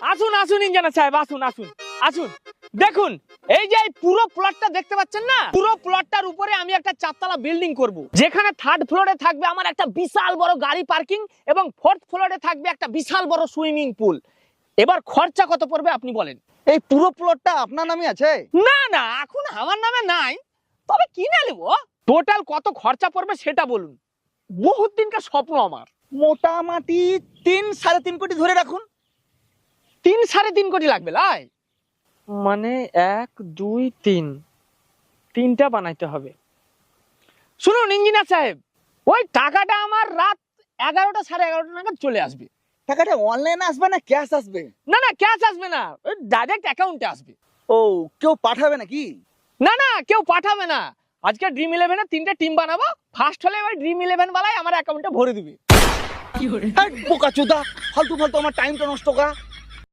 আসুন আসুন ইঞ্জিনিয়ার সাহেব, আসুন আসুন আসুন। দেখুন এই যে এই পুরো প্লটটা দেখতে পাচ্ছেন না, পুরো প্লটটার উপরে আমি একটা চারতলা বিল্ডিং করব, যেখানে থার্ড ফ্লোরে থাকবে আমার একটা বিশাল বড় গাড়ি পার্কিং এবং ফোর্থ ফ্লোরে থাকবে একটা বিশাল বড় সুইমিং পুল। এবার খরচা কত পড়বে আপনি বলেন? এই পুরো প্লটটা আপনার নামে আছে? না না, এখন আমার নামে নাই, তবে কিনে নেব। টোটাল কত খরচা পড়বে সেটা বলুন, বহুত দিনকার স্বপ্ন আমার। মোটামুটি 3-3.5 কোটি ধরে রাখুন। 3-3.5 কোটি লাগবে লাই? মানে 1 2 3, তিনটা বানাইতে হবে। শুনুন ইঞ্জিনিয়ার সাহেব, ওই টাকাটা আমার রাত 11টা 11:30 নাগাদ চলে আসবে। টাকাটা অনলাইনে আসবে না ক্যাশ আসবে? না না, ক্যাশ আসবে না, ডাইরেক্ট অ্যাকাউন্টে আসবে। ও, কেউ পাঠাবে নাকি? না না, কেউ পাঠাবে না। আজকে ড্রিম 11 এর 3টে টিম বানাবো, ফার্স্ট হলে ওই ড্রিম 11 বালাই আমার অ্যাকাউন্টে ভরে দিবে। বোকাচোদা, ফালতু ফালতু আমার টাইমটা নষ্ট করা।